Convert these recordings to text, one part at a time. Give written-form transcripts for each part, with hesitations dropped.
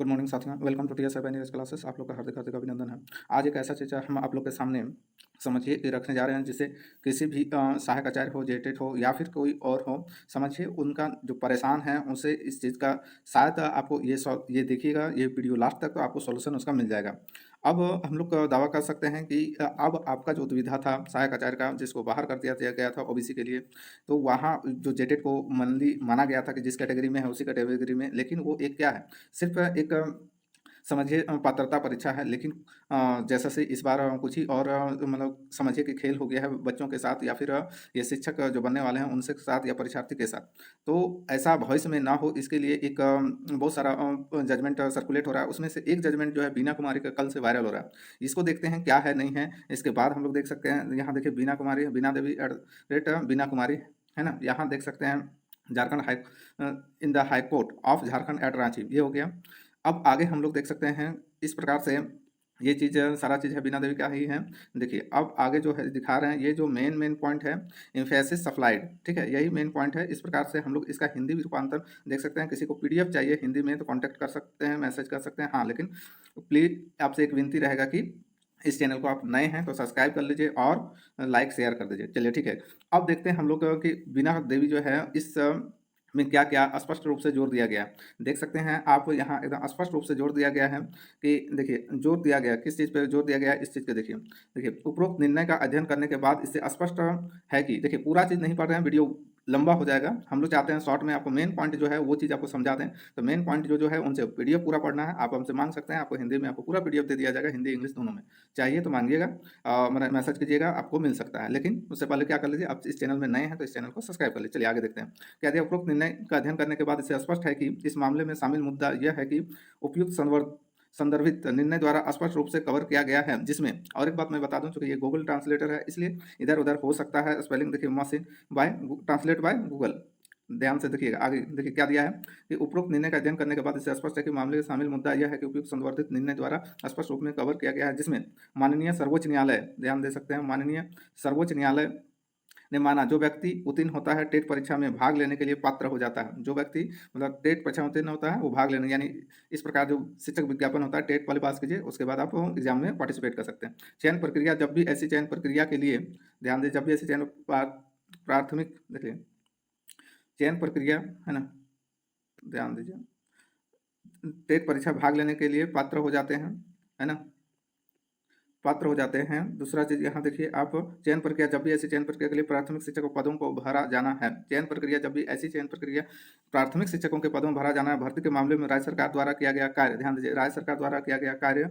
Good morning साथियों, welcome to TS Neeraj classes. आप लोग का हार्दिक हार्दिक अभिनंदन है। आज एक ऐसा चीज़ हम आप लोग के सामने समझिए कि रखने जा रहे हैं, जिससे किसी भी सहायक आचार्य हो, जेटेट हो या फिर कोई और हो, समझिए उनका जो परेशान है उनसे इस चीज़ का शायद आपको ये देखिएगा ये वीडियो लास्ट तक, तो आपको सॉल्यूशन उसका मिल जाएगा। अब हम लोग दावा कर सकते हैं कि अब आपका जो दुविधा था सहायक आचार्य का, जिसको बाहर कर दिया गया था ओबीसी के लिए, तो वहाँ जो जेटेट को माना गया था कि जिस कैटेगरी में है उसी कैटेगरी में, लेकिन वो एक क्या है, सिर्फ एक समझिए पात्रता परीक्षा है। लेकिन जैसा से इस बार कुछ ही और मतलब समझिए कि खेल हो गया है बच्चों के साथ, या फिर ये शिक्षक जो बनने वाले हैं उनके साथ या परीक्षार्थी के साथ। तो ऐसा भविष्य में ना हो, इसके लिए एक बहुत सारा जजमेंट सर्कुलेट हो रहा है। उसमें से एक जजमेंट जो है बीना कुमारी का कल से वायरल हो रहा है। इसको देखते हैं क्या है नहीं है। इसके बाद हम लोग देख सकते हैं, यहाँ देखिए बीना कुमारी, बीना देवी एट बीना कुमारी, है ना। यहाँ देख सकते हैं Jharkhand high in the high court of Jharkhand at Ranchi, ये हो गया। अब आगे हम लोग देख सकते हैं इस प्रकार से ये चीज़ सारा चीज़ है बीना देवी का ही है। देखिए अब आगे जो है दिखा रहे हैं, ये जो मेन पॉइंट है, एम्फेसिस सप्लाइड, ठीक है, यही मेन पॉइंट है। इस प्रकार से हम लोग इसका हिंदी भी रूपांतर देख सकते हैं। किसी को पीडीएफ चाहिए हिंदी में तो कांटेक्ट कर सकते हैं, मैसेज कर सकते हैं। हाँ, लेकिन प्लीज़ आपसे एक विनती रहेगा कि इस चैनल को आप नए हैं तो सब्सक्राइब कर लीजिए और लाइक शेयर कर दीजिए। चलिए ठीक है, अब देखते हैं हम लोग कि बीना देवी जो है इस में क्या क्या स्पष्ट रूप से जोर दिया गया है। देख सकते हैं आप, यहाँ एकदम स्पष्ट रूप से जोर दिया गया है कि देखिए जोर दिया गया किस चीज़ पे जोर दिया गया है, इस चीज़ पे देखिए। देखिए उपरोक्त निर्णय का अध्ययन करने के बाद इससे स्पष्ट है कि, देखिए पूरा चीज़ नहीं पढ़ रहे हैं, वीडियो लंबा हो जाएगा। हम लोग चाहते हैं शॉर्ट में आपको मेन पॉइंट जो है वो चीज़ आपको समझा दें। तो मेन पॉइंट जो है उनसे पीडीएफ पूरा पढ़ना है। आप हमसे मांग सकते हैं, आपको हिंदी में आपको पूरा पीडीएफ दे दिया जाएगा, हिंदी इंग्लिश दोनों में। चाहिए तो मांगिएगा, मैसेज कीजिएगा, आपको मिल सकता है। लेकिन उससे पहले क्या कर लीजिए, आप इस चैनल में नए हैं तो इस चैनल को सब्सक्राइब कर लीजिए। चलिए आगे देखते हैं। कहते हैं उपरोक्त निर्णय का अध्ययन करने के बाद इससे स्पष्ट है कि इस मामले में शामिल मुद्दा यह है कि उपयुक्त संदर्भित निर्णय द्वारा स्पष्ट रूप से कवर किया गया है, जिसमें और एक बात मैं बता दूं, चूंकि ये गूगल ट्रांसलेटर है इसलिए इधर उधर हो सकता है स्पेलिंग। देखिए machine by translate by Google, ध्यान से देखिएगा। आगे देखिए क्या दिया है कि उपरोक्त निर्णय का अध्ययन करने के बाद इससे स्पष्ट है कि मामले में शामिल मुद्दा यह है कि उपयुक्त संवर्धित निर्णय द्वारा स्पष्ट रूप में कवर किया गया है, जिसमें माननीय सर्वोच्च न्यायालय, ध्यान दे सकते हैं, माननीय सर्वोच्च न्यायालय ने माना जो व्यक्ति उत्तीर्ण होता है टेट परीक्षा में भाग लेने के लिए पात्र हो जाता है। जो व्यक्ति मतलब टेट परीक्षा में उत्तीर्ण होता है वो भाग लेने, यानी इस प्रकार जो शिक्षक विज्ञापन होता है, टेट वाले पास कीजिए, उसके बाद आप एग्जाम में पार्टिसिपेट कर सकते हैं। चयन प्रक्रिया, जब भी ऐसी चयन प्रक्रिया के लिए ध्यान दें, जब भी ऐसी चयन प्राथमिक देखिए चयन प्रक्रिया, है ना, ध्यान दीजिए, टेट परीक्षा भाग लेने के लिए पात्र हो जाते हैं, है ना, पात्र हो जाते हैं। दूसरा चीज यहाँ देखिए आप, चयन प्रक्रिया, जब भी ऐसी चयन प्रक्रिया के लिए प्राथमिक शिक्षकों पदों को भरा जाना है। चयन प्रक्रिया, जब भी ऐसी चयन प्रक्रिया प्राथमिक शिक्षकों के पदों में भरा जाना है। भर्ती के मामले में राज्य सरकार द्वारा किया गया कार्य, ध्यान दीजिए, राज्य सरकार द्वारा किया गया कार्य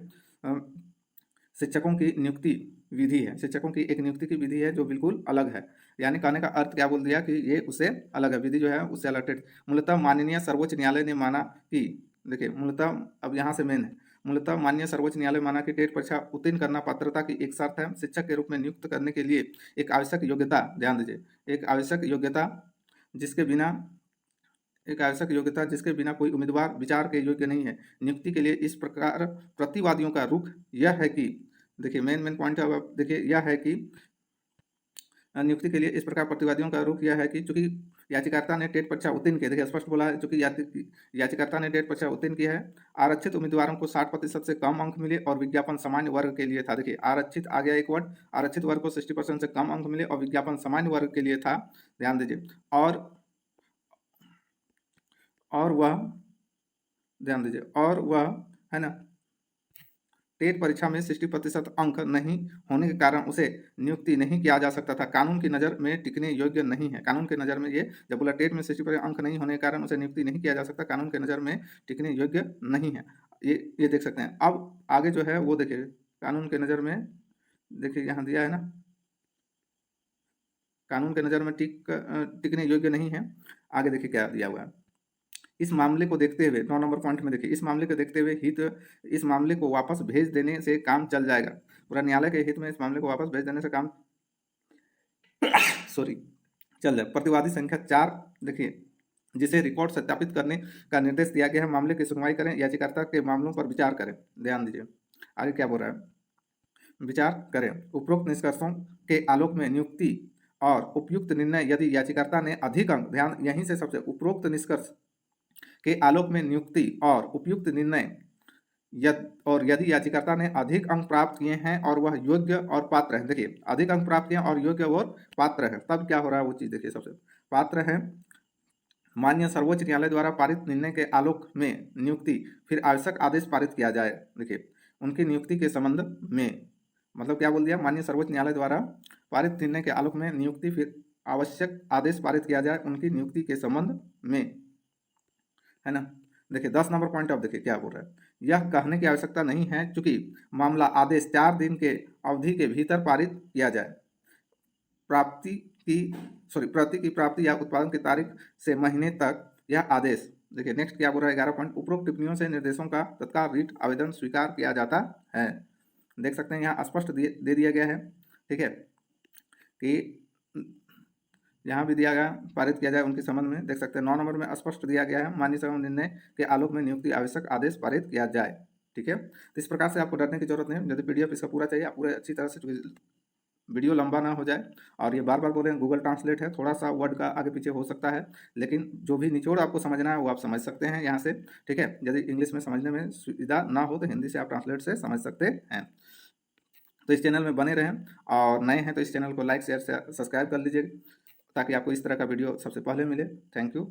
शिक्षकों की नियुक्ति विधि है। शिक्षकों की एक नियुक्ति की विधि है जो बिल्कुल अलग है। यानी कहने का अर्थ क्या बोल दिया कि ये उससे अलग है, विधि जो है उससे अलग। मूलतः माननीय सर्वोच्च न्यायालय ने माना कि, देखिए मूलतः, अब यहाँ से मेन है, मूलतः माननीय सर्वोच्च न्यायालय माना कि टेट परीक्षा उत्तीर्ण करना पात्रता की एक शर्त है। शिक्षक के रूप में नियुक्त करने के लिए एक आवश्यक योग्यता, ध्यान दीजिए, एक आवश्यक योग्यता जिसके बिना कोई उम्मीदवार विचार के योग्य नहीं है। नियुक्ति के लिए इस प्रकार प्रतिवादियों का रुख यह है कि, देखिए मेन पॉइंट अब देखिए, यह है कि नियुक्ति के लिए इस प्रकार प्रतिवादियों का रुख यह है कि चूंकि याचिकाकर्ता ने टेट परीक्षा उत्तीर्ण की, देखिए स्पष्ट बोला है, चूंकि याचिकाकर्ता ने टेट परीक्षा उत्तीर्ण की है, आरक्षित उम्मीदवारों को 60% से कम अंक मिले और विज्ञापन सामान्य वर्ग के लिए था। देखिए आरक्षित आ गया एक वर्ड, आरक्षित वर्ग को 60% से कम अंक मिले और विज्ञापन सामान्य वर्ग के लिए था, ध्यान दीजिए। और वह, ध्यान दीजिए, और वह, है ना, टेट परीक्षा में 60% अंक नहीं होने के कारण उसे नियुक्ति नहीं किया जा सकता था, कानून की नज़र में टिकने योग्य नहीं है। कानून की नज़र में, ये जब बोला टेट में 60% अंक नहीं होने के कारण उसे नियुक्ति नहीं किया जा सकता, कानून की नज़र में टिकने योग्य नहीं है। ये देख सकते हैं। अब आगे जो है वो देखिए, कानून के नज़र में, देखिए यहाँ दिया है ना, कानून के नज़र में टिकने योग्य नहीं है। आगे देखिए क्या दिया हुआ है। इस मामले को देखते हुए 9 नंबर पॉइंट में देखिए, इस मामले को देखते हुए इस मामले को वापस भेज देने से काम चल जाएगा। पूरा न्यायालय के हित में इस मामले को वापस भेज देने से काम सॉरी चल जाए। प्रतिवादी संख्या 4, देखिए, जिसे रिकॉर्ड सत्यापित करने का निर्देश दिया गया है, मामले की सुनवाई करें, याचिकाकर्ता के मामलों पर विचार करें। ध्यान दीजिए आगे क्या बोल रहा है, विचार करें। उपरोक्त निष्कर्षों के आलोक में नियुक्ति और उपयुक्त निर्णय, यदि याचिकाकर्ता ने अधिक अंक, ध्यान यहीं से सबसे, उपरोक्त निष्कर्ष के आलोक में नियुक्ति और उपयुक्त निर्णय यदि याचिकाकर्ता ने अधिक अंक प्राप्त किए हैं और वह योग्य और पात्र है, देखिए अधिक अंक प्राप्त किए और योग्य और पात्र है, तब क्या हो रहा है वो चीज़ देखिए। सबसे पात्र है, माननीय सर्वोच्च न्यायालय द्वारा पारित निर्णय के आलोक में नियुक्ति फिर आवश्यक आदेश पारित किया जाए। देखिए उनकी नियुक्ति के संबंध में, मतलब क्या बोल दिया, माननीय सर्वोच्च न्यायालय द्वारा पारित निर्णय के आलोक में नियुक्ति फिर आवश्यक आदेश पारित किया जाए उनकी नियुक्ति के संबंध में, है ना। देखिए 10 नंबर पॉइंट ऑफ, देखिए क्या बोल रहा है, यह कहने की आवश्यकता नहीं है चूंकि मामला आदेश 4 दिन के अवधि के भीतर पारित किया जाए। प्रति की प्राप्ति या उत्पादन की तारीख से महीने तक यह आदेश। देखिए नेक्स्ट क्या बोल रहा है 11 पॉइंट, उपरोक्त टिप्पणियों से निर्देशों का तत्काल रीट आवेदन स्वीकार किया जाता है। देख सकते हैं यहाँ स्पष्ट दे दिया गया है, ठीक है, कि यहाँ भी दिया गया पारित किया जाए उनके संबंध में। देख सकते हैं 9 नंबर में स्पष्ट दिया गया है, माननीय सभा निर्णय के आलोक में नियुक्ति आवश्यक आदेश पारित किया जाए, ठीक है। तो इस प्रकार से आपको डरने की जरूरत नहीं है। यदि पीडीएफ इसका पूरा चाहिए, आप पूरे अच्छी तरह से, वीडियो लंबा ना हो जाए, और ये बार बार बोल रहे हैं गूगल ट्रांसलेट है, थोड़ा सा वर्ड का आगे पीछे हो सकता है, लेकिन जो भी निचोड़ आपको समझना है वो आप समझ सकते हैं यहाँ से, ठीक है। यदि इंग्लिश में समझने में सुविधा ना हो तो हिंदी से आप ट्रांसलेट से समझ सकते हैं। तो इस चैनल में बने रहें, और नए हैं तो इस चैनल को लाइक शेयर सब्सक्राइब कर लीजिए ताकि आपको इस तरह का वीडियो सबसे पहले मिले। Thank you.